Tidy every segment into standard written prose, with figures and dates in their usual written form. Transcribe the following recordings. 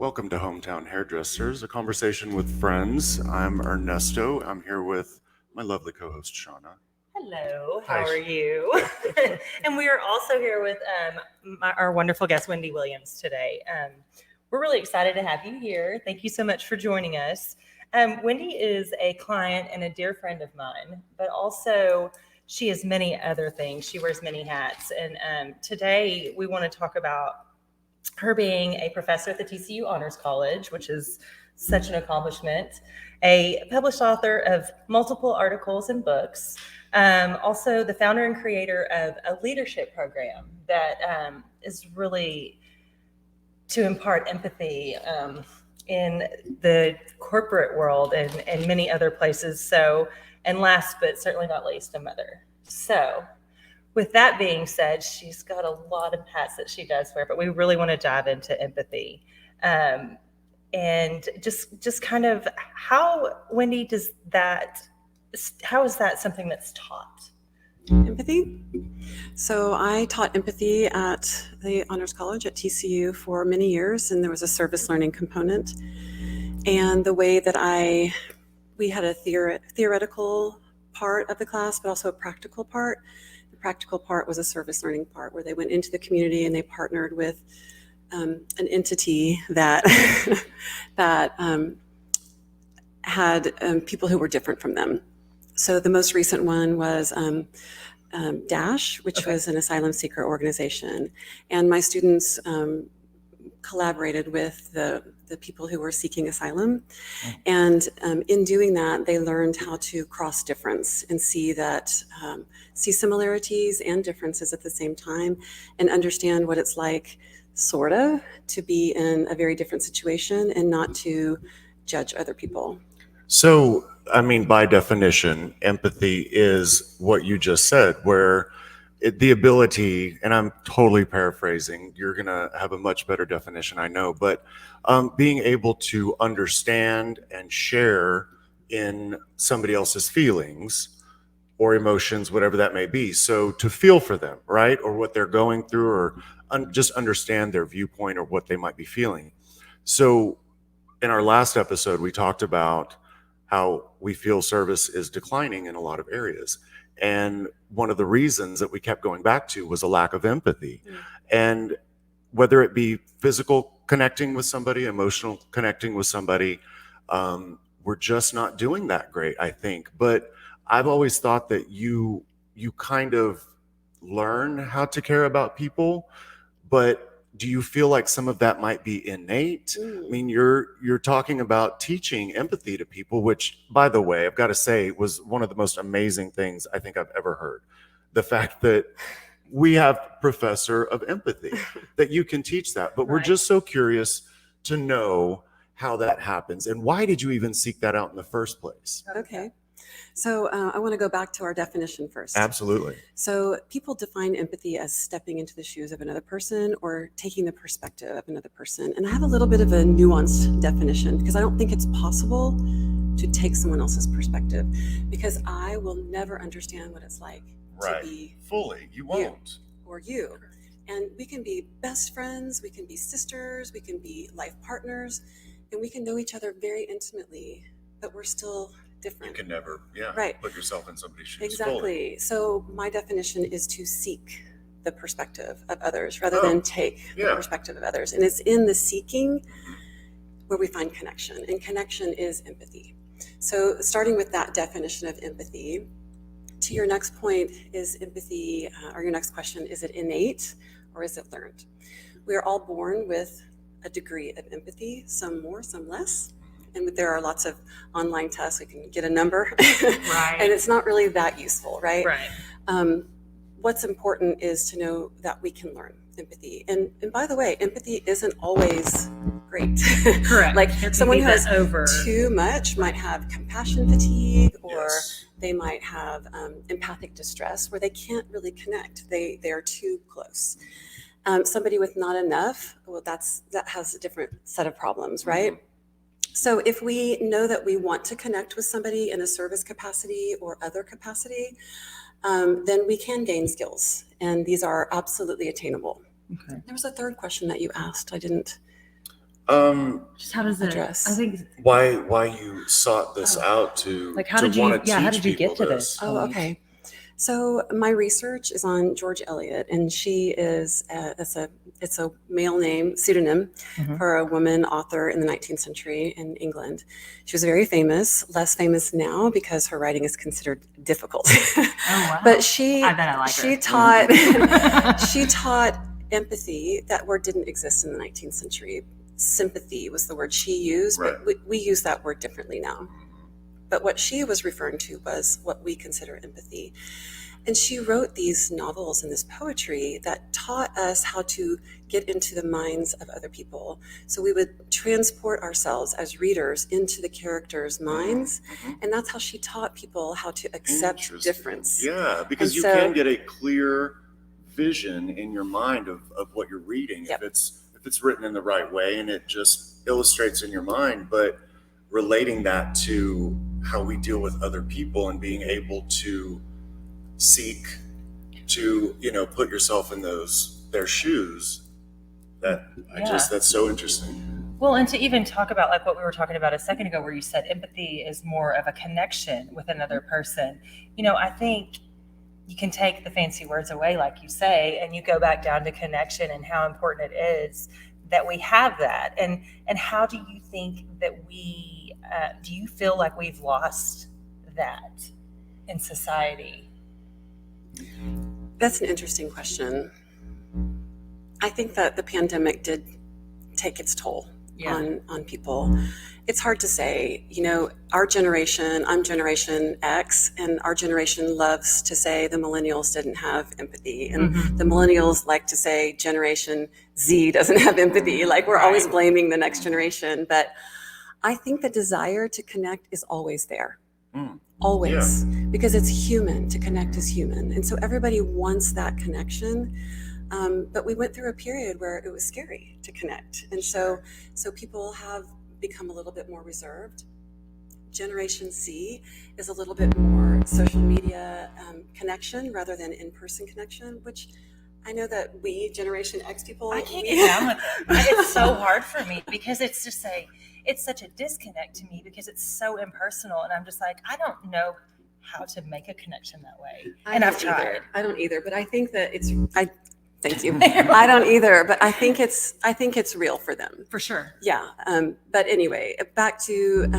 Welcome to Hometown Hairdressers, a conversation with friends. I'm Ernesto. I'm here with my lovely co-host Shauna. Hello, how Hi. are you? And we are also here with our wonderful guest, Wendy Williams, today. We're really excited to have you here. Thank you so much for joining us. Wendy is a client and a dear friend of mine, but also she is many other things. She wears many hats. And today we want to talk about her being a professor at the TCU Honors College, which is such an accomplishment, a published author of multiple articles and books, also the founder and creator of a leadership program that is really to impart empathy in the corporate world and many other places. So, and last but certainly not least, a mother. So, with that being said, she's got a lot of hats that she does wear, but we really want to dive into empathy. And just kind of how, Wendy, how is that something that's taught? Empathy. So I taught empathy at the Honors College at TCU for many years, and there was a service learning component. And the way that we had a theoretical part of the class, but also a practical part. The practical part was a service learning part where they went into the community and they partnered with an entity that had people who were different from them. So the most recent one was DASH, which was an asylum seeker organization. And my students collaborated with the people who were seeking asylum. And in doing that, they learned how to cross difference and see similarities and differences at the same time and understand what it's like, sort of, to be in a very different situation and not to judge other people. So, I mean, by definition, empathy is what you just said, where the ability, and I'm totally paraphrasing, you're going to have a much better definition, I know, but being able to understand and share in somebody else's feelings or emotions, whatever that may be. So to feel for them, right? Or what they're going through, or just understand their viewpoint or what they might be feeling. So in our last episode, we talked about how we feel service is declining in a lot of areas. And one of the reasons that we kept going back to was a lack of empathy. And whether it be physical connecting with somebody, emotional connecting with somebody, we're just not doing that great, I think. But I've always thought that you kind of learn how to care about people, but do you feel like some of that might be innate? I mean, you're talking about teaching empathy to people, which, by the way, I've got to say was one of the most amazing things I think I've ever heard. The fact that we have professor of empathy, that you can teach that. But we're just so curious to know how that happens. And why did you even seek that out in the first place? Okay. So I want to go back to our definition first. Absolutely. So people define empathy as stepping into the shoes of another person or taking the perspective of another person. And I have a little bit of a nuanced definition because I don't think it's possible to take someone else's perspective, because I will never understand what it's like to be fully. You won't. Or you. And we can be best friends, we can be sisters, we can be life partners, and we can know each other very intimately, but we're still different. You can never, put yourself in somebody's shoes. Exactly. Fully. So my definition is to seek the perspective of others rather than take the perspective of others. And it's in the seeking where we find connection, and connection is empathy. So starting with that definition of empathy, to your next point, is empathy, or your next question, is it innate or is it learned? We are all born with a degree of empathy, some more, some less. And there are lots of online tests. We can get a number. Right. And it's not really that useful, right? Right. What's important is to know that we can learn empathy. And by the way, empathy isn't always great. Correct. Like someone who has too much much might have compassion fatigue, or they might have empathic distress where they can't really connect. They are too close. Somebody with not enough, well, that has a different set of problems, right? So if we know that we want to connect with somebody in a service capacity or other capacity, then we can gain skills, and these are absolutely attainable. Okay. There was a third question that you asked. I didn't. Just how does it address? I think Why you sought this Oh. out to like how to did you want to yeah, how teach did you get people to this Oh, point? okay. So my research is on George Eliot, and she is it's a male name pseudonym Mhm. for a woman author in the 19th century in England. She was very famous, less famous now because her writing is considered difficult. Oh wow. But she I bet I like she her. taught she taught empathy. That word didn't exist in the 19th century. Sympathy was the word she used, Right. but we use that word differently now. But what she was referring to was what we consider empathy. And she wrote these novels and this poetry that taught us how to get into the minds of other people. So we would transport ourselves as readers into the characters' minds. And that's how she taught people how to accept Interesting. difference. Yeah, because And you so- can get a clear vision in your mind of what you're reading Yep. if it's written in the right way and it just illustrates in your mind. But relating that to how we deal with other people and being able to seek to put yourself in their shoes, that that's so interesting. Well, and to even talk about like what we were talking about a second ago, where you said empathy is more of a connection with another person. I think you can take the fancy words away, like you say, and you go back down to connection and how important it is that we have that. And how do you think that do you feel like we've lost that in society? That's an interesting question. I think that the pandemic did take its toll on people. It's hard to say. Our generation, I'm Generation X, and our generation loves to say the millennials didn't have empathy. And the millennials like to say Generation Z doesn't have empathy. Like we're always blaming the next generation. But I think the desire to connect is always there. Always. Because it's human. To connect is human. And so everybody wants that connection. But we went through a period where it was scary to connect. And so people have become a little bit more reserved. Generation Z is a little bit more social media connection rather than in-person connection, which I know that we, Generation X people, I can't get down with it. It's so hard for me because it's such a disconnect to me because it's so impersonal. And I'm just like, I don't know how to make a connection that way. And I've tried. I don't either, but I think that thank you. I don't either, but I think it's real for them. For sure. Yeah. But anyway, back to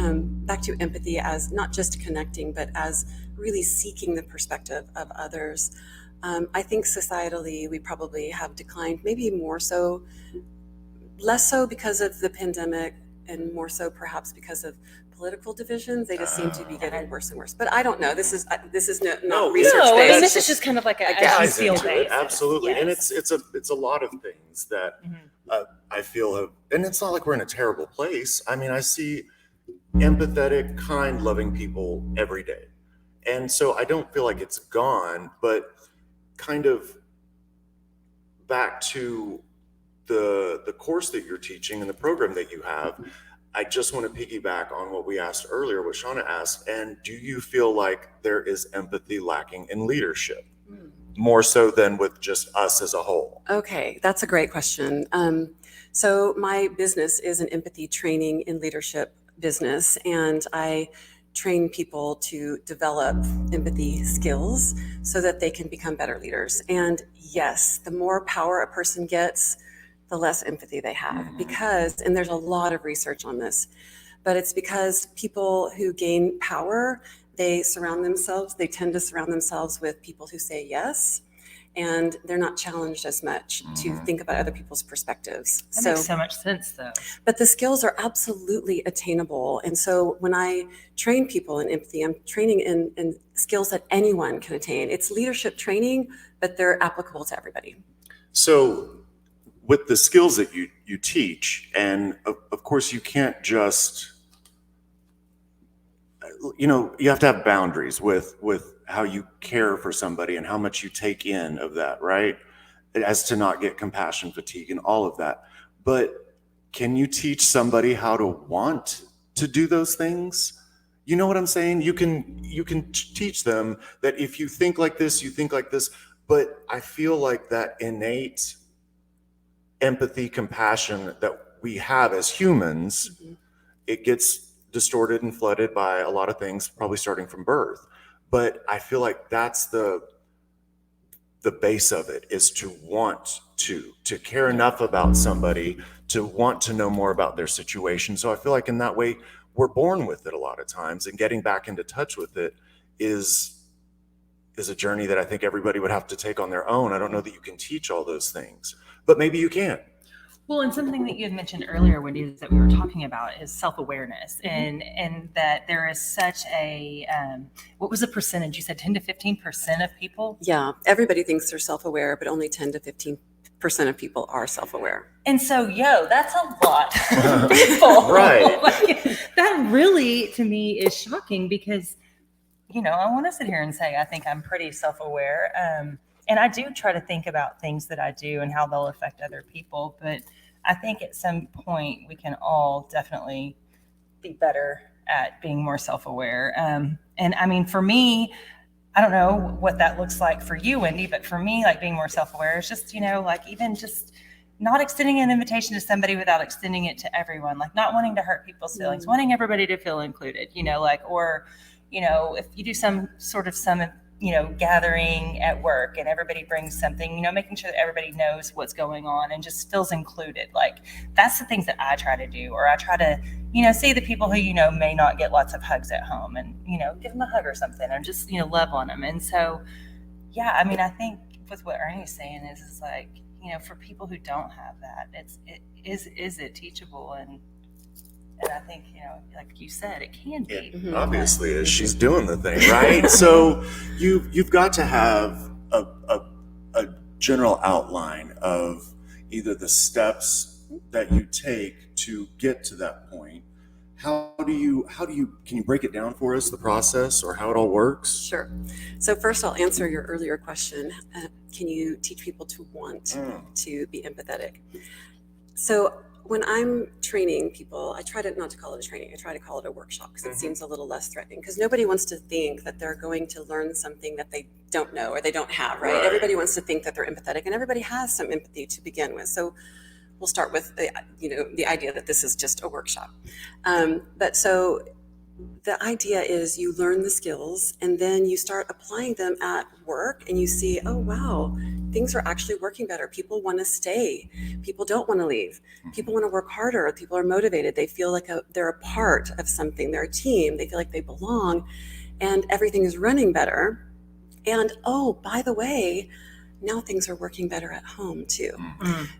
empathy as not just connecting, but as really seeking the perspective of others. I think societally we probably have declined, maybe less so because of the pandemic, and more so perhaps because of political divisions. They just seem to be getting worse and worse. But I don't know. This is not research No, based. and this is just kind of like a guess. as you feel Into it, based. absolutely. And Yes. it's a lot of things that I feel have, and it's not like we're in a terrible place. I mean, I see empathetic, kind, loving people every day. And so I don't feel like it's gone, but kind of back to the course that you're teaching and the program that you have, I just want to piggyback on what we asked earlier, what Shauna asked. And do you feel like there is empathy lacking in leadership, more so than with just us as a whole? Okay, that's a great question. So my business is an empathy training in leadership business, and I train people to develop empathy skills so that they can become better leaders. And yes, the more power a person gets, the less empathy they have, because, and there's a lot of research on this, but it's because people who gain power, they tend to surround themselves with people who say yes, and they're not challenged as much to think about other people's perspectives. That makes so much sense, though. But the skills are absolutely attainable. And so when I train people in empathy, I'm training in skills that anyone can attain. It's leadership training, but they're applicable to everybody. So with the skills that you teach, and of course you can't just, you have to have boundaries with how you care for somebody and how much you take in of that, right? As to not get compassion fatigue and all of that. But can you teach somebody how to want to do those things? You know what I'm saying? You can teach them that if you think like this, you think like this. But I feel like that innate empathy, compassion that we have as humans, Mhm. it gets distorted and flooded by a lot of things, probably starting from birth. But I feel like that's the base of it, is to want to care enough about somebody to want to know more about their situation. So I feel like in that way we're born with it a lot of times, and getting back into touch with it is a journey that I think everybody would have to take on their own. I don't know that you can teach all those things, but maybe you can. Well, and something that you had mentioned earlier, Wendy, is that we were talking about is self-awareness, and that there is such a what was the percentage? You said 10 to 15% of people. Yeah, everybody thinks they're self-aware, but only 10 to 15% of people are self-aware. And so, that's a lot of people. Right. Like, that really, to me, is shocking because, I want to sit here and say I think I'm pretty self-aware. And I do try to think about things that I do and how they'll affect other people. But I think at some point we can all definitely be better at being more self-aware. And I mean, for me, I don't know what that looks like for you, Wendy, but for me, like being more self-aware is just, like even just not extending an invitation to somebody without extending it to everyone, like not wanting to hurt people's feelings, wanting everybody to feel included, or, if you do some sort of gathering at work and everybody brings something, making sure that everybody knows what's going on and just feels included. Like that's the things that I try to do, or I try to, see the people who, may not get lots of hugs at home and, give them a hug or something, or just, love on them. And so, I mean, I think with what Ernie's saying is like, for people who don't have that, is it teachable? And I think, like you said, it can be. It obviously is. She's doing the thing, right? So you've got to have a general outline of either the steps that you take to get to that point. Can you break it down for us, the process or how it all works? Sure. So first I'll answer your earlier question. Can you teach people to want to be empathetic? So when I'm training people, I try not to call it a training. I try to call it a workshop because it seems a little less threatening, because nobody wants to think that they're going to learn something that they don't know or they don't have, right? Everybody wants to think that they're empathetic, and everybody has some empathy to begin with. So we'll start with the idea that this is just a workshop. But so the idea is you learn the skills and then you start applying them at work, and you see, oh wow, things are actually working better. People want to stay. People don't want to leave. People want to work harder. People are motivated. They feel like they're a part of something. They're a team. They feel like they belong, and everything is running better. And oh, by the way, now things are working better at home too.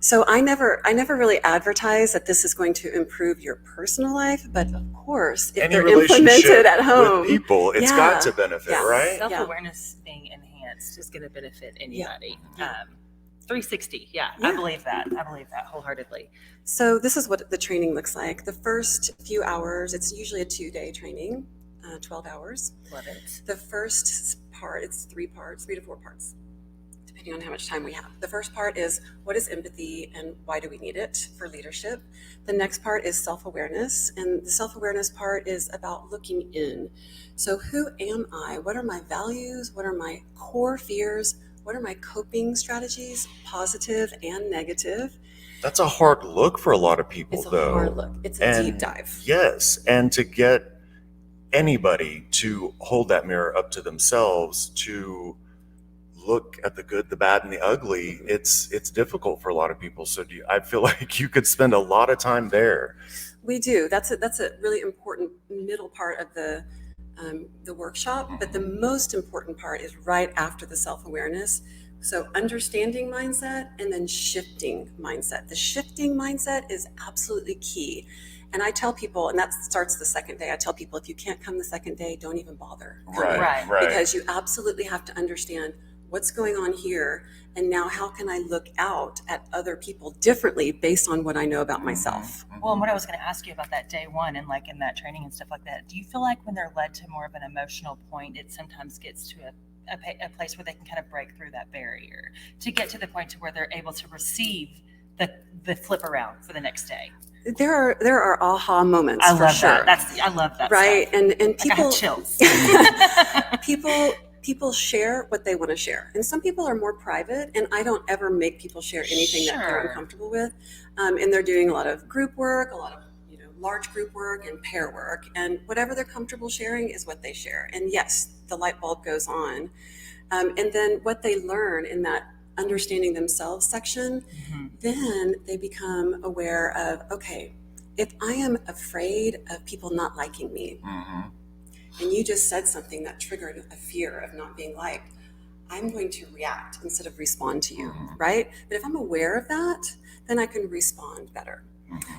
So I never really advertise that this is going to improve your personal life, but of course, if they're implemented at home, with people, it's got to benefit, right? Self-awareness being enhanced is going to benefit anybody. 360, I believe that. I believe that wholeheartedly. So this is what the training looks like. The first few hours, it's usually a 2-day training, 12 hours. Love it. The first part, it's 3 to 4 parts, depending on how much time we have. The first part is, what is empathy and why do we need it for leadership? The next part is self-awareness, and the self-awareness part is about looking in. So who am I? What are my values? What are my core fears? What are my coping strategies, positive and negative? That's a hard look for a lot of people, It's a though. hard look. It's a deep dive. Yes, and to get anybody to hold that mirror up to themselves, to look at the good, the bad, and the ugly, it's difficult for a lot of people. So I feel like you could spend a lot of time there. We do. That's a really important middle part of the workshop. But the most important part is right after the self-awareness. So understanding mindset and then shifting mindset. The shifting mindset is absolutely key. And I tell people, and that starts the second day, I tell people, if you can't come the second day, don't even bother coming. Right. Because you absolutely have to understand what's going on here, and now how can I look out at other people differently based on what I know about myself. Well, and what I was going to ask you about that day one and like in that training and stuff like that, do you feel like when they're led to more of an emotional point, it sometimes gets to a place where they can kind of break through that barrier to get to the point to where they're able to receive the flip around for the next day? There are aha moments. I for love sure. that. I love that. Right. Stuff. And people, like I have chills. people share what they want to share. And some people are more private, and I don't ever make people share anything that they're uncomfortable with. And they're doing a lot of group work, a lot of large group work and pair work, and whatever they're comfortable sharing is what they share. And yes, the light bulb goes on. And then what they learn in that understanding themselves section, then they become aware of, okay, if I am afraid of people not liking me, and you just said something that triggered a fear of not being liked, I'm going to react instead of respond to you, right? But if I'm aware of that, then I can respond better.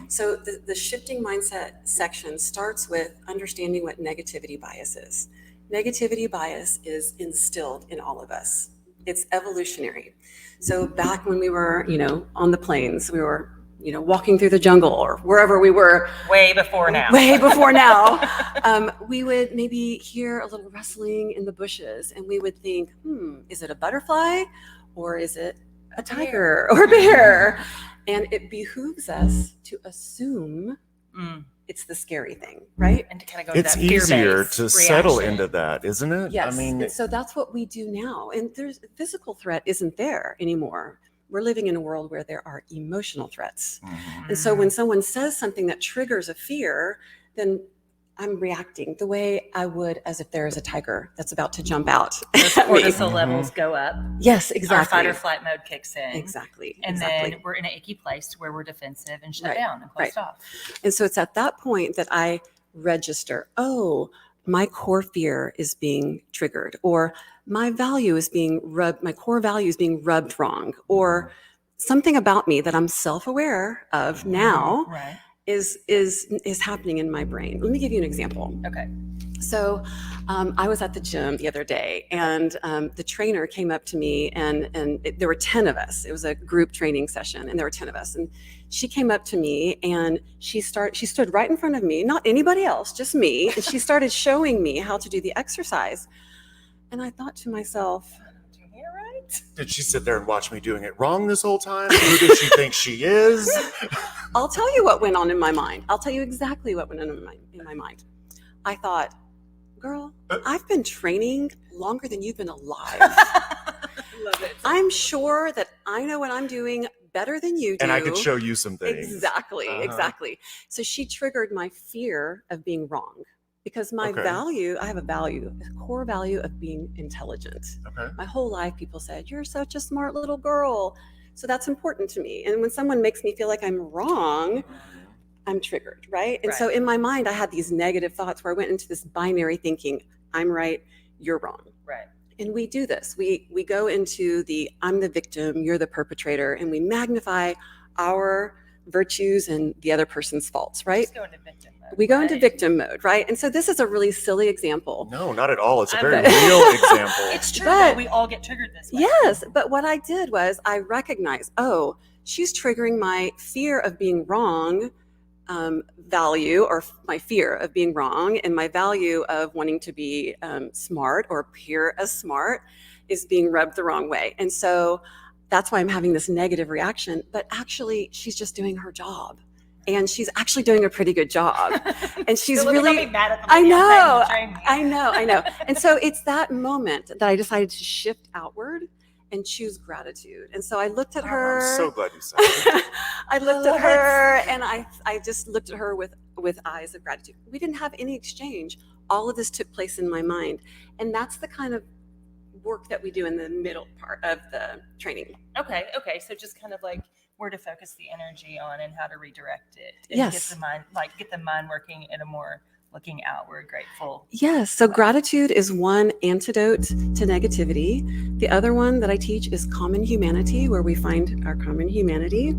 So the shifting mindset section starts with understanding what negativity bias is. Negativity bias is instilled in all of us. It's evolutionary. So back when we were, on the plains, we were, walking through the jungle or wherever we were. Way before now. We would maybe hear a little rustling in the bushes, and we would think, is it a butterfly or is it a tiger or a bear? And it behooves us to assume it's the scary thing, right? And to kind of go to It's that easier fear-based to settle reaction. into that, isn't it? Yes. I mean, and so that's what we do now. And there's physical threat isn't there anymore. We're living in a world where there are emotional threats. And so when someone says something that triggers a fear, then I'm reacting the way I would as if there is a tiger that's about to jump out. Those cortisol levels go up. Yes, Our exactly. fight or flight mode kicks in. Exactly. And exactly. then we're in an icky place where we're defensive and shut Right, down and closed off. And so it's at that point that I register, my core fear is being triggered, or my value is being rubbed, my core value is being rubbed wrong, or something about me that I'm self-aware of now Right. is happening in my brain. Let me give you an example. Okay. So I was at the gym the other day, and the trainer came up to me, and there were 10 of us. It was a group training session, and there were 10 of us. And she came up to me, and she stood right in front of me, not anybody else, just me. And she started showing me how to do the exercise. And I thought to myself, Doing it right? did she sit there and watch me doing it wrong this whole time? Who does she think she is? I'll tell you what went on in my mind. I'll tell you exactly what went on in my mind. I thought, girl, I've been training longer than you've been alive. Love it. I'm sure that I know what I'm doing better than you do. And I could show you some things. Exactly. So she triggered my fear of being wrong, because my value, I have a core value of being intelligent. Okay. My whole life, people said, you're such a smart little girl. So that's important to me. And when someone makes me feel like I'm wrong, I'm triggered, right? And so in my mind, I had these negative thoughts where I went into this binary thinking, I'm right, you're wrong. Right. And we do this. We go into the I'm the victim, you're the perpetrator, and we magnify our virtues and the other person's faults, right? Just go into victim mode. We go into victim mode, right? And so this is a really silly example. No, not at all. It's a I'm very the- real example. It's true But- that we all get triggered this way. Yes, but what I did was I recognized, she's triggering my fear of being wrong value, or my fear of being wrong, and my value of wanting to be smart or appear as smart is being rubbed the wrong way. And so that's why I'm having this negative reaction. But actually, she's just doing her job. And she's actually doing a pretty good job. And she's So let me really, not be mad at the I lady know, outside and train me. I know. And so it's that moment that I decided to shift outward and choose gratitude. And so I looked at her. I'm so glad you said that. I looked at her, and I just looked at her with eyes of gratitude. We didn't have any exchange. All of this took place in my mind. And that's the kind of work that we do in the middle part of the training. Okay. So just kind of like where to focus the energy on and how to redirect it. And Yes. get the mind working in a more looking outward, grateful. Yes. So gratitude is one antidote to negativity. The other one that I teach is common humanity, where we find our common humanity.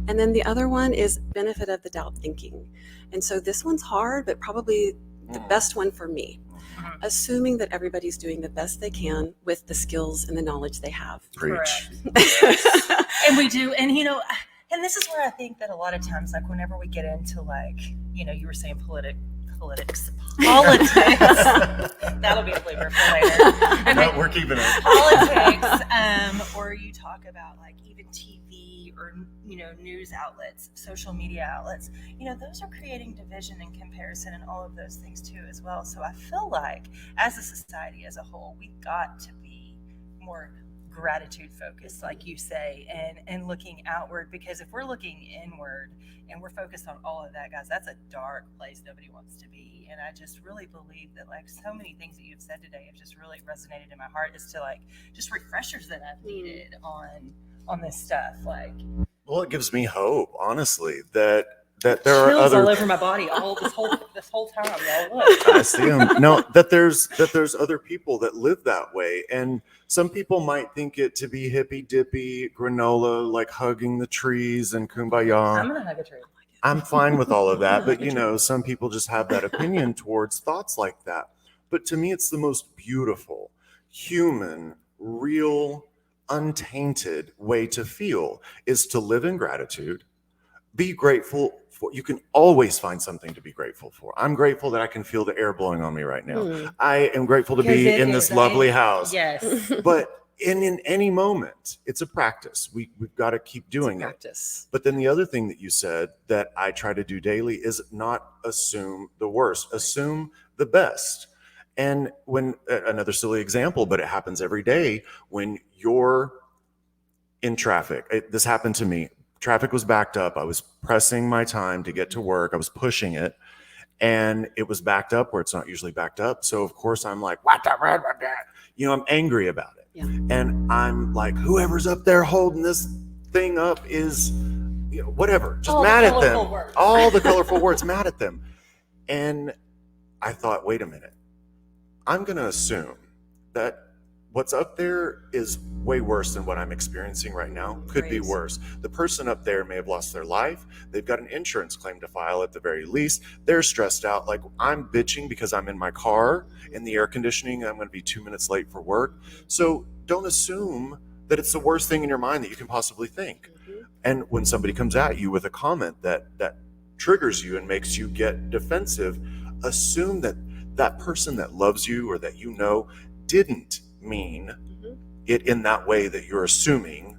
And then the other one is benefit of the doubt thinking. And so this one's hard, but probably the best one for me. Assuming that everybody's doing the best they can with the skills and the knowledge they have. Preach. And we do. And, and this is where I think that a lot of times, like whenever we get into you were saying politics. That'll be a flavor for later. No, we're keeping it. Politics, or you talk about like even TV or, news outlets, social media outlets, those are creating division and comparison and all of those things too as well. So I feel like as a society as a whole, we've got to be more gratitude focused, like you say, and looking outward, because if we're looking inward and we're focused on all of that, guys, that's a dark place nobody wants to be. And I just really believe that, like, so many things that you've said today have just really resonated in my heart as to, like, just refreshers that I've needed on this stuff. Like, well, it gives me hope, honestly, that there are chills other all over my body all this whole time, y'all. Look. I see them. No, that there's other people that live that way, and some people might think it to be hippy dippy granola, like hugging the trees and kumbaya. I'm gonna hug a tree. I'm fine with all of that, but some people just have that opinion towards thoughts like that. But to me, it's the most beautiful, human, real, untainted way to feel is to live in gratitude. Be grateful for, you can always find something to be grateful for. I'm grateful that I can feel the air blowing on me right now. I am grateful to be in this lovely house. Yes. But in any moment, it's a practice. We've got to keep doing it. But then the other thing that you said that I try to do daily is not assume the worst, assume the best. And when another silly example, but it happens every day, when you're in traffic, this happened to me. Traffic was backed up. I was pressing my time to get to work. I was pushing it, and it was backed up where it's not usually backed up. So of course I'm like, what the red? I'm angry about it. Yeah. And I'm like, whoever's up there holding this thing up is, whatever, just mad at them. All the colorful words, mad at them. And I thought, wait a minute. I'm going to assume that what's up there is way worse than what I'm experiencing right now. Could be worse. The person up there may have lost their life. They've got an insurance claim to file at the very least. They're stressed out. Like, I'm bitching because I'm in my car in the air conditioning. I'm going to be 2 minutes late for work. So don't assume that it's the worst thing in your mind that you can possibly think. And when somebody comes at you with a comment that triggers you and makes you get defensive, assume that that person that loves you or that didn't mean it in that way that you're assuming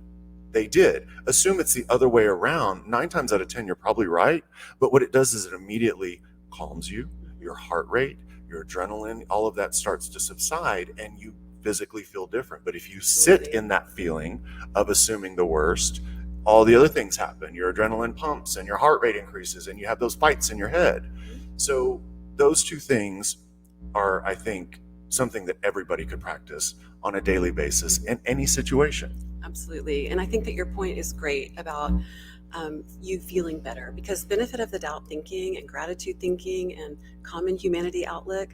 they did. Assume it's the other way around. 9 times out of 10, you're probably right. But what it does is it immediately calms you, your heart rate, your adrenaline, all of that starts to subside and you physically feel different. But if you sit in that feeling of assuming the worst, all the other things happen. Your adrenaline pumps and your heart rate increases and you have those fights in your head. So those two things are, I think, something that everybody could practice on a daily basis in any situation. Absolutely. And I think that your point is great about you feeling better, because benefit of the doubt thinking and gratitude thinking and common humanity outlook,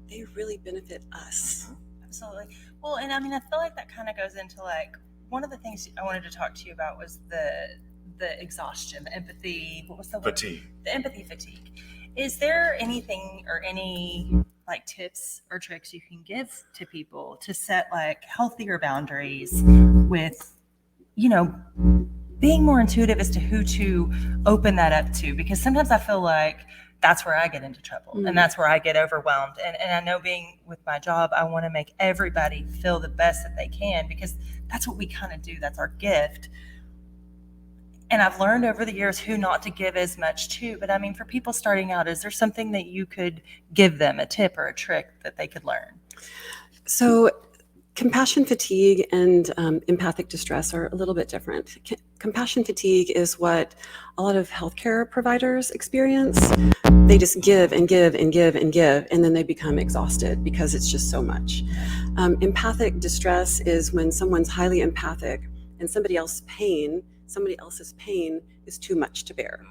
they really benefit us. Absolutely. Well, and I mean, I feel like that kind of goes into, like, one of the things I wanted to talk to you about was the exhaustion, the empathy. What was the word? Fatigue. The empathy fatigue. Is there anything or any like tips or tricks you can give to people to set like healthier boundaries with, being more intuitive as to who to open that up to? Because sometimes I feel like that's where I get into trouble and that's where I get overwhelmed. And I know, being with my job, I want to make everybody feel the best that they can, because that's what we kind of do. That's our gift. And I've learned over the years who not to give as much to. But I mean, for people starting out, is there something that you could give them, a tip or a trick that they could learn? So compassion fatigue and empathic distress are a little bit different. Compassion fatigue is what a lot of healthcare providers experience. They just give and give and give and give, and then they become exhausted because it's just so much. Empathic distress is when someone's highly empathic and somebody else's pain is too much to bear.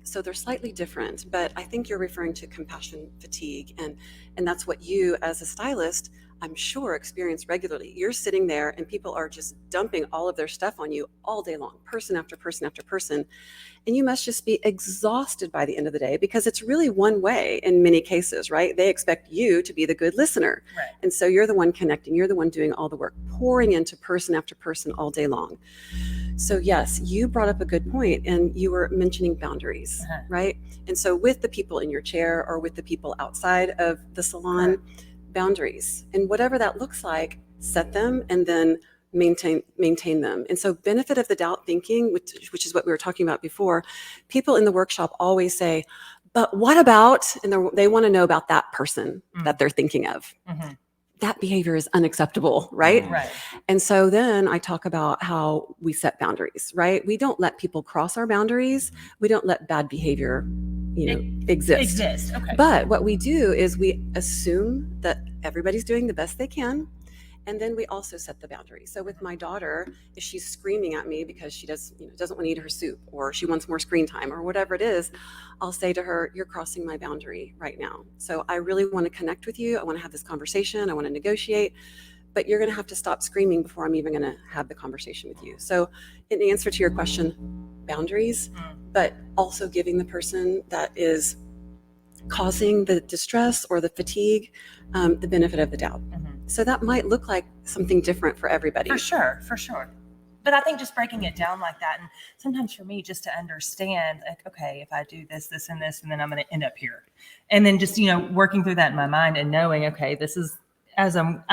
So they're slightly different, but I think you're referring to compassion fatigue, and that's what you, as a stylist, I'm sure, experience regularly. You're sitting there and people are just dumping all of their stuff on you all day long, person after person after person, and you must just be exhausted by the end of the day, because it's really one way in many cases, right? They expect you to be the good listener. Right. And so you're the one connecting, you're the one doing all the work, pouring into person after person all day long. So yes, you brought up a good point, and you were mentioning boundaries, right? And so with the people in your chair or with the people outside of the salon, boundaries, and whatever that looks like, set them and then maintain them. And so benefit of the doubt thinking, which is what we were talking about before, people in the workshop always say, but what about, and they want to know about that person that they're thinking of. Mhm. That behavior is unacceptable, right? Right. And so then I talk about how we set boundaries, right? We don't let people cross our boundaries. We don't let bad behavior, exist. Okay. But what we do is we assume that everybody's doing the best they can. And then we also set the boundary. So with my daughter, if she's screaming at me because she doesn't want to eat her soup, or she wants more screen time, or whatever it is, I'll say to her, you're crossing my boundary right now. So I really want to connect with you. I want to have this conversation. I want to negotiate, but you're going to have to stop screaming before I'm even going to have the conversation with you. So in answer to your question, boundaries, but also giving the person that is causing the distress or the fatigue the benefit of the doubt. So that might look like something different for everybody. For sure. But I think just breaking it down like that, and sometimes for me, just to understand, like, okay, if I do this, this, and this, and then I'm going to end up here, and then just working through that in my mind and knowing, okay, this is as I'm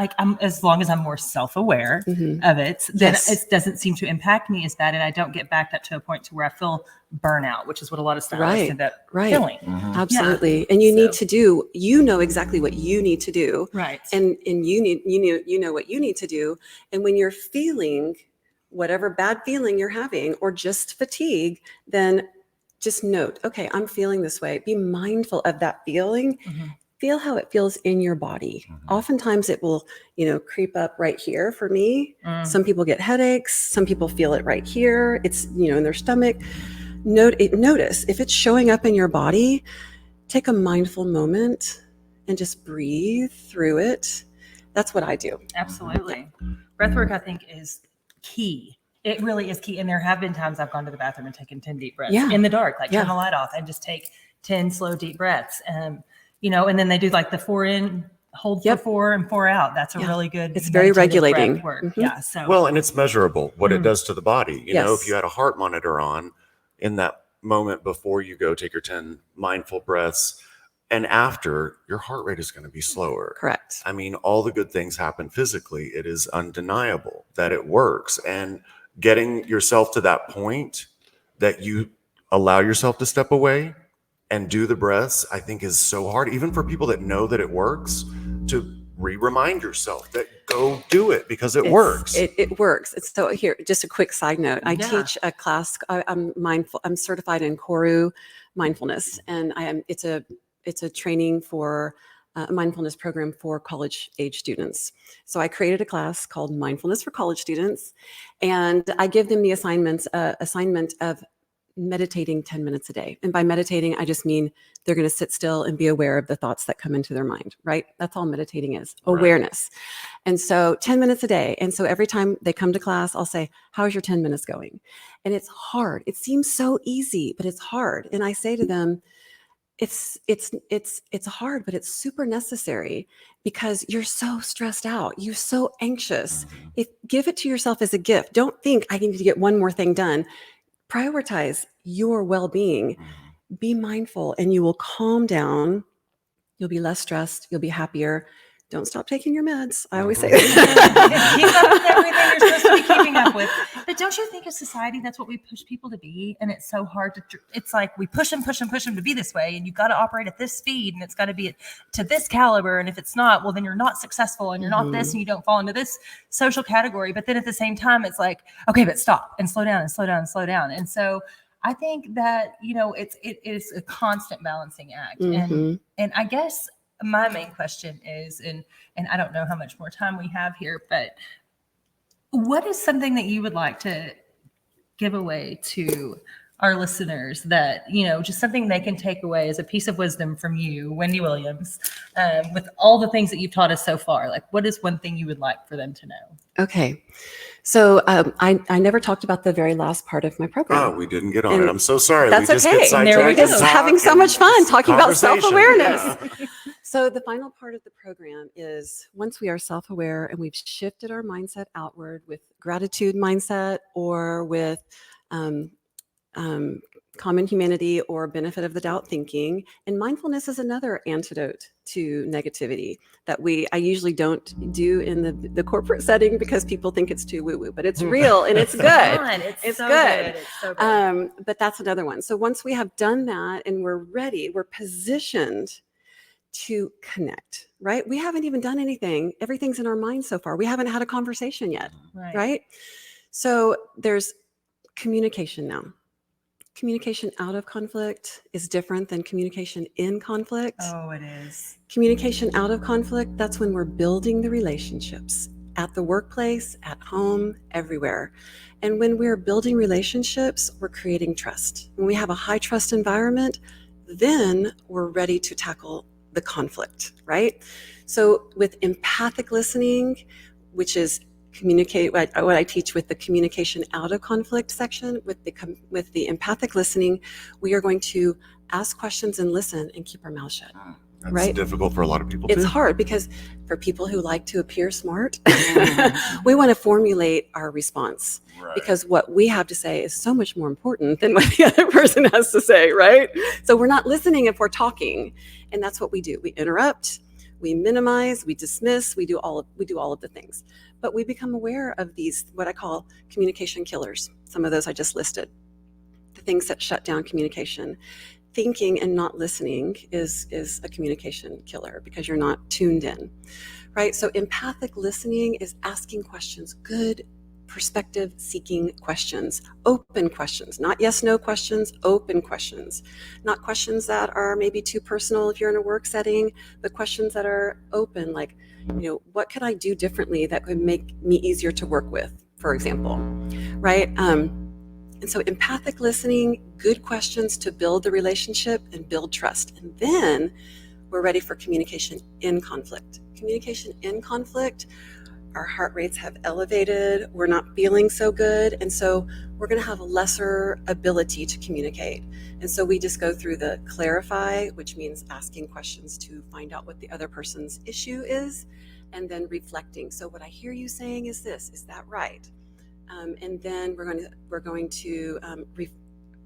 as long as I'm more self-aware of it, then it doesn't seem to impact me as bad, and I don't get backed up to a point to where I feel burnout, which is what a lot of stylists end up feeling. Absolutely. Yeah. And you need to do, exactly what you need to do. Right. And you know what you need to do. And when you're feeling whatever bad feeling you're having, or just fatigue, then just note, okay, I'm feeling this way. Be mindful of that feeling. Feel how it feels in your body. Oftentimes it will, creep up right here for me. Some people get headaches. Some people feel it right here. It's, in their stomach. Notice if it's showing up in your body, take a mindful moment and just breathe through it. That's what I do. Absolutely. Breathwork, I think, is key. It really is key. And there have been times I've gone to the bathroom and taken 10 deep breaths in the dark, like turn the light off and just take 10 slow, deep breaths. And then they do like the 4 in, hold for 4 and 4 out. That's a really good. It's very regulating. Breath work. Yeah. So well, and it's measurable what it does to the body. Yes. If you had a heart monitor on in that moment before you go take your 10 mindful breaths, and after, your heart rate is going to be slower. Correct. I mean, all the good things happen physically. It is undeniable that it works. And getting yourself to that point that you allow yourself to step away and do the breaths, I think is so hard, even for people that know that it works, to remind yourself that go do it because it works. It works. So here, just a quick side note. I teach a class. I'm mindful. I'm certified in Koru mindfulness, and it's a training for a mindfulness program for college age students. So I created a class called Mindfulness for College Students, and I give them the assignment of meditating 10 minutes a day. And by meditating, I just mean they're going to sit still and be aware of the thoughts that come into their mind, right? That's all meditating is, awareness. And so 10 minutes a day. And so every time they come to class, I'll say, how's your 10 minutes going? And it's hard. It seems so easy, but it's hard. And I say to them, it's hard, but it's super necessary because you're so stressed out. You're so anxious. Give it to yourself as a gift. Don't think I need to get one more thing done. Prioritize your well-being. Be mindful, and you will calm down. You'll be less stressed. You'll be happier. Don't stop taking your meds. I always say that. Keep up with everything you're supposed to be keeping up with. But don't you think as society, that's what we push people to be? And it's so hard it's like we push them to be this way. And you've got to operate at this speed, and it's got to be to this caliber. And if it's not, well, then you're not successful, and you're not this, and you don't fall into this social category. But then at the same time, it's like, okay, but stop and slow down and slow down and slow down. And so I think that, it is a constant balancing act. And I guess my main question is, and I don't know how much more time we have here, but what is something that you would like to give away to our listeners that, just something they can take away as a piece of wisdom from you, Wendy Williams, with all the things that you've taught us so far? Like, what is one thing you would like for them to know? Okay. So I never talked about the very last part of my program. Oh, we didn't get on it. I'm so sorry. That's we just okay. Get sidetracked. There we go. We're just having so much fun talking about self-awareness. Yeah. So the final part of the program is, once we are self-aware and we've shifted our mindset outward with gratitude mindset or with common humanity or benefit of the doubt thinking. And mindfulness is another antidote to negativity that I usually don't do in the corporate setting because people think it's too woo-woo, but it's real and it's good. It's so good. It's so good. But that's another one. So once we have done that and we're ready, we're positioned to connect, right? We haven't even done anything. Everything's in our mind so far. We haven't had a conversation yet, right? So there's communication now. Communication out of conflict is different than communication in conflict. Oh, it is. Communication out of conflict, that's when we're building the relationships at the workplace, at home, everywhere. And when we're building relationships, we're creating trust. When we have a high trust environment, then we're ready to tackle the conflict, right? So with empathic listening, which is what I teach with the communication out of conflict section, with the empathic listening, we are going to ask questions and listen and keep our mouth shut. That's right? difficult for a lot of people too. It's hard because for people who like to appear smart, we want to formulate our response because what we have to say is so much more important than what the other person has to say, right? So we're not listening if we're talking, and that's what we do. We interrupt, we minimize, we dismiss, we do all of the things. But we become aware of these, what I call communication killers. Some of those I just listed, the things that shut down communication. Thinking and not listening is a communication killer because you're not tuned in, right? So empathic listening is asking questions, good perspective seeking questions, open questions, not yes, no questions, open questions, not questions that are maybe too personal if you're in a work setting, but questions that are open, like, what could I do differently that could make me easier to work with, for example, right? And so empathic listening, good questions to build the relationship and build trust. And then we're ready for communication in conflict. Communication in conflict, our heart rates have elevated, we're not feeling so good, and so we're going to have a lesser ability to communicate. And so we just go through the clarify, which means asking questions to find out what the other person's issue is, and then reflecting. So what I hear you saying is this, is that right? And then we're going to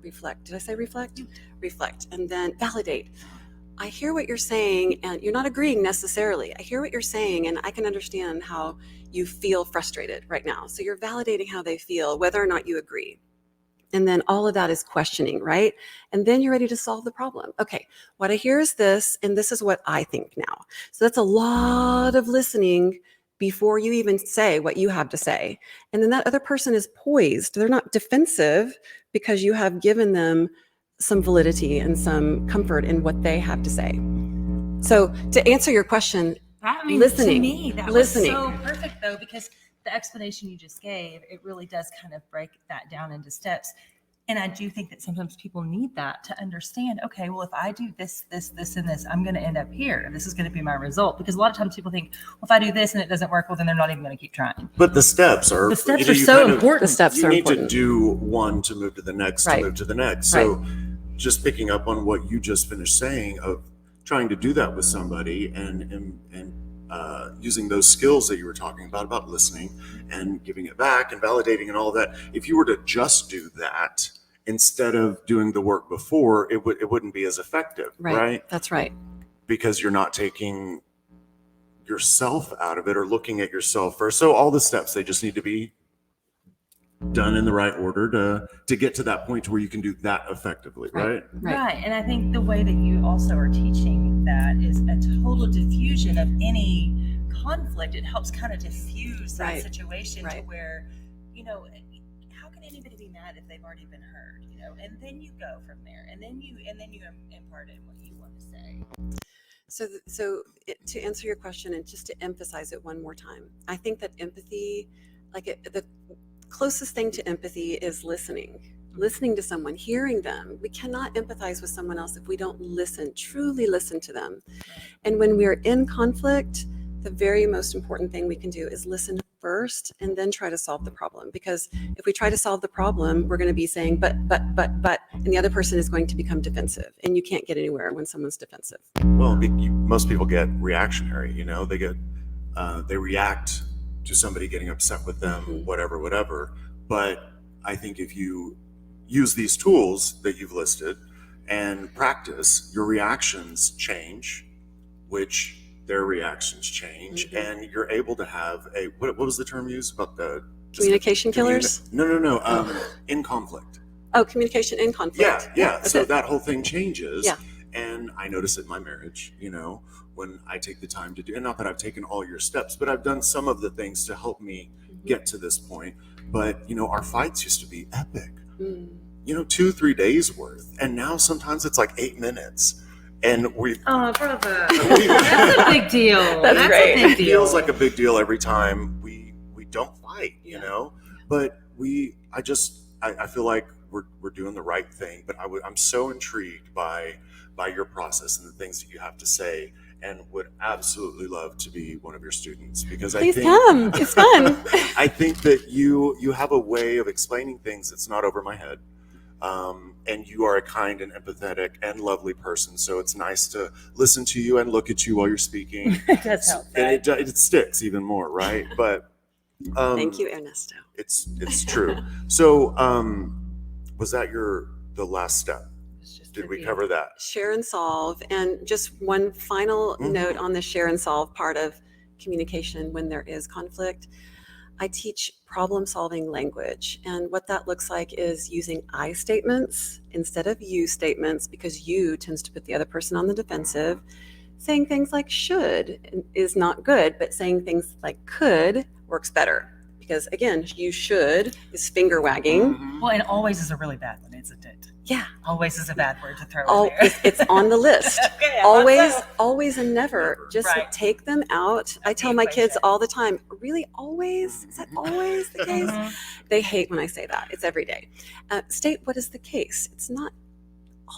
reflect. Did I say reflect? Reflect, and then validate. I hear what you're saying, and you're not agreeing necessarily. I hear what you're saying, and I can understand how you feel frustrated right now. So you're validating how they feel, whether or not you agree. And then all of that is questioning, right? And then you're ready to solve the problem. Okay, what I hear is this, and this is what I think now. So that's a lot of listening before you even say what you have to say. And then that other person is poised. They're not defensive because you have given them some validity and some comfort in what they have to say. So to answer your question, listening. To me, that listening. was so perfect though, because the explanation you just gave, it really does kind of break that down into steps. And I do think that sometimes people need that to understand, okay, well, if I do this, and this, I'm going to end up here. This is going to be my result. Because a lot of times people think, well, if I do this and it doesn't work, well, then they're not even going to keep trying. But the steps are so important. The steps you are need important. to do one to move to the next, Right. to move to the next. So just picking up on what you just finished saying of trying to do that with somebody and using those skills that you were talking about listening and giving it back and validating and all of that. If you were to just do that instead of doing the work before, it wouldn't be as effective, right? That's right. Because you're not taking yourself out of it or looking at yourself first. So all the steps, they just need to be done in the right order to get to that point to where you can do that effectively, right? Right. And I think the way that you also are teaching that is a total diffusion of any conflict. It helps kind of diffuse that situation to where, how can anybody be mad if they've already been heard, and then you go from there, and then you impart in what you want to say. So to answer your question and just to emphasize it one more time, I think that empathy, the closest thing to empathy is listening to someone, hearing them. We cannot empathize with someone else if we don't truly listen to them. And when we're in conflict, the very most important thing we can do is listen first and then try to solve the problem. Because if we try to solve the problem, we're going to be saying, but, and the other person is going to become defensive, and you can't get anywhere when someone's defensive. Well, most people get reactionary, they react to somebody getting upset with them, whatever. But I think if you use these tools that you've listed and practice, your reactions change, which their reactions change, and you're able to have a what was the term used about the Communication killers? No. In conflict. Oh, communication in conflict. Yeah. So it. that whole thing changes. Yeah. And I notice it in my marriage, when I take the time to do, and not that I've taken all your steps, but I've done some of the things to help me get to this point. But, our fights used to be epic, 2-3 days worth. And now sometimes it's like 8 minutes. And oh, brother, that's a big deal. That's great. A big it deal. feels like a big deal every time we don't fight, but I feel like we're doing the right thing. But I'm so intrigued by your process and the things that you have to say, and would absolutely love to be one of your students, because Please come. It's fun. I think that you have a way of explaining things that's not over my head. And you are a kind and empathetic and lovely person. So it's nice to listen to you and look at you while you're speaking. It does help. And it sticks even more, right? But Thank you, Ernesto. It's true. So was that the last step? Did we cover that? Share and solve. And just one final note on the share and solve part of communication when there is conflict. I teach problem-solving language, and what that looks like is using I statements instead of you statements, because you tends to put the other person on the defensive. Saying things like should is not good, but saying things like could works better, because again, you should is finger wagging. Well, and always is a really bad one, isn't it? Yeah. Always is a bad word to throw Oh, in there. it's on the list. Okay, always and never. Just Right. take them out. I tell my kids all the time, really always? Is that always the case? They hate when I say that. It's every day. State what is the case. It's not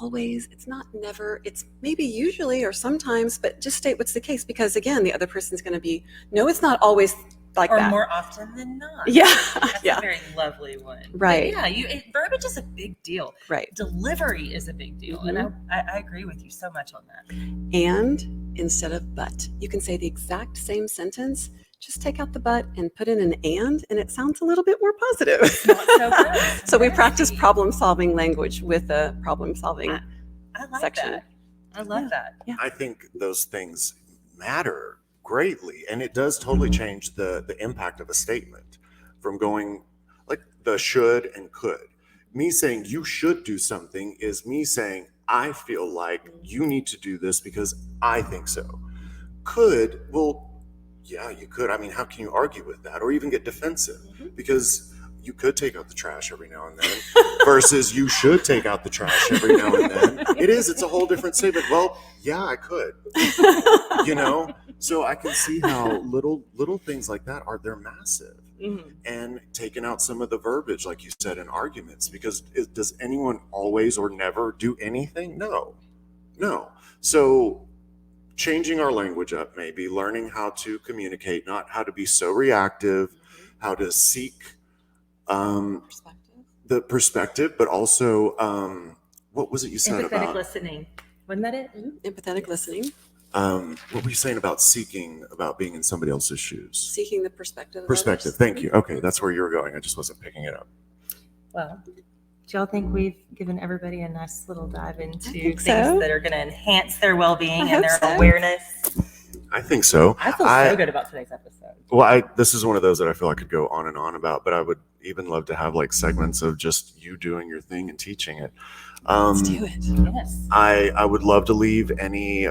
always, it's not never, it's maybe usually or sometimes, but just state what's the case, because again, the other person's going to be, no, it's not always like or that. more often than not. Yeah. That's Yeah. a very lovely one. Right. But yeah, verbiage is a big deal. Right. Delivery is a big deal. And I agree with you so much on that. And instead of but, you can say the exact same sentence, just take out the but and put in an and it sounds a little bit more positive. Not so good. So we practice problem-solving language with a problem-solving I like section. that. I love that. Yeah. I think those things matter greatly, and it does totally change the impact of a statement from going like the should and could. Me saying you should do something is me saying I feel like you need to do this because I think so. Could, well, yeah, you could. I mean, how can you argue with that or even get defensive? Because you could take out the trash every now and then versus you should take out the trash every now and then. It's a whole different statement. Well, yeah, I could, so I can see how little things like that they're massive. And taking out some of the verbiage, like you said, in arguments, because does anyone always or never do anything? No. So changing our language up, maybe learning how to communicate, not how to be so reactive, how to seek the perspective, but also what was it you said Empathetic about listening? Wasn't that it? Empathetic listening. What were you saying about about being in somebody else's shoes? Seeking the perspective of Perspective. others. Thank you. Okay, that's where you were going. I just wasn't picking it up. Well, do y'all think we've given everybody a nice little dive into think things so. that are going to enhance their well-being I and hope their so. awareness? I think so. I feel so good about today's episode. Well, this is one of those that I feel I could go on and on about, but I would even love to have like segments of just you doing your thing and teaching it. Let's do it. Yes. I would love to leave any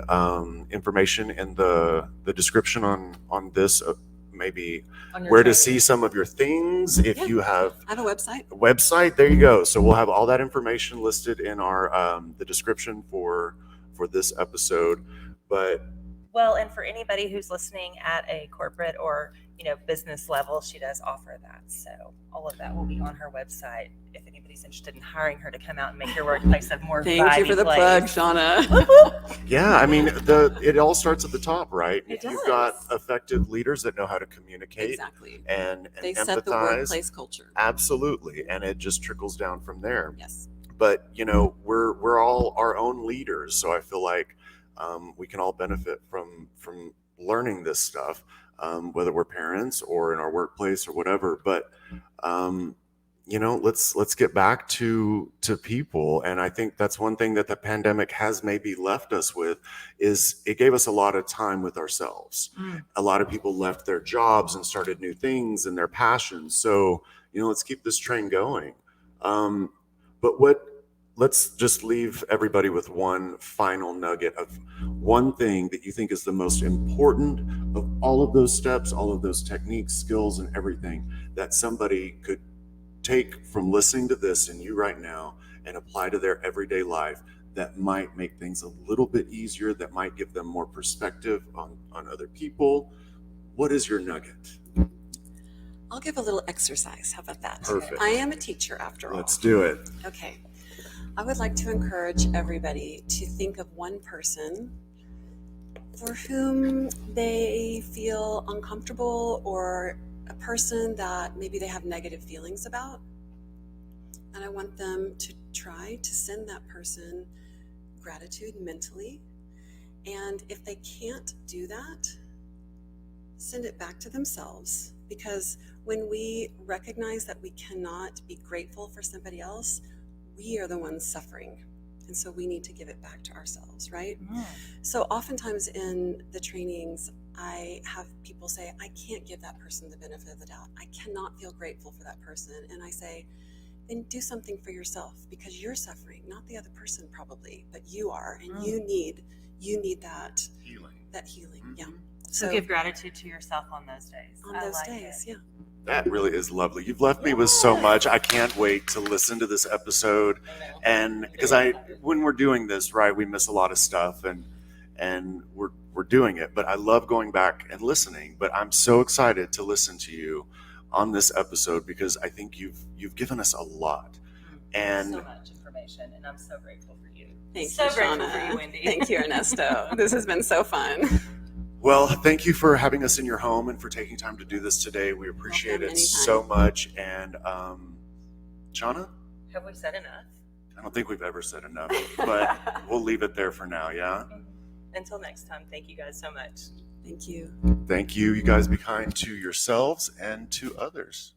information in the description on this, maybe On your where to training. see some of your things. If Yeah. you have I have a website. a website, there you go. So we'll have all that information listed in our the description for this episode. But Well, and for anybody who's listening at a corporate or business level, she does offer that. So all of that will be on her website if anybody's interested in hiring her to come out and make your workplace a more Thank you vibey for the place. plug, Shauna. yeah, I mean, it all starts at the top, right? It You've does. got effective leaders that know how to communicate Exactly. and They empathize. set the workplace culture. Absolutely, and it just trickles down from there. Yes. But we're all our own leaders, so I feel like we can all benefit from learning this stuff, whether we're parents or in our workplace or whatever. But let's get back to people. And I think that's one thing that the pandemic has maybe left us with, is it gave us a lot of time with ourselves. A lot of people left their jobs and started new things and their passions. So, let's keep this train going. But let's just leave everybody with one final nugget of one thing that you think is the most important of all of those steps, all of those techniques, skills, and everything that somebody could take from listening to this and you right now and apply to their everyday life, that might make things a little bit easier, that might give them more perspective on other people. What is your nugget? I'll give a little exercise. How about that? Perfect. I am a teacher after all. Let's do it. Okay. I would like to encourage everybody to think of one person for whom they feel uncomfortable, or a person that maybe they have negative feelings about. And I want them to try to send that person gratitude mentally. And if they can't do that, send it back to themselves. Because when we recognize that we cannot be grateful for somebody else, we are the ones suffering. And so we need to give it back to ourselves, right? So oftentimes in the trainings, I have people say, I can't give that person the benefit of the doubt. I cannot feel grateful for that person. And I say, then do something for yourself, because you're suffering, not the other person probably, but you are, and you need that healing. Yeah. So give gratitude to yourself on those days. On those days, yeah. That really is lovely. You've left me with so much. I can't wait to listen to this episode. And because when we're doing this, right, we miss a lot of stuff, and we're doing it. But I love going back and listening. But I'm so excited to listen to you on this episode, because I think you've given us a lot. And so much information, and I'm so grateful for you. Thank so you, grateful Shauna. for you, Wendy. Thank you, Ernesto. This has been so fun. Well, thank you for having us in your home and for taking time to do this today. We appreciate it so much. And Shauna? Have we said enough? I don't think we've ever said enough, but we'll leave it there for now, yeah? Until next time, thank you guys so much. Thank you. Thank you. You guys be kind to yourselves and to others.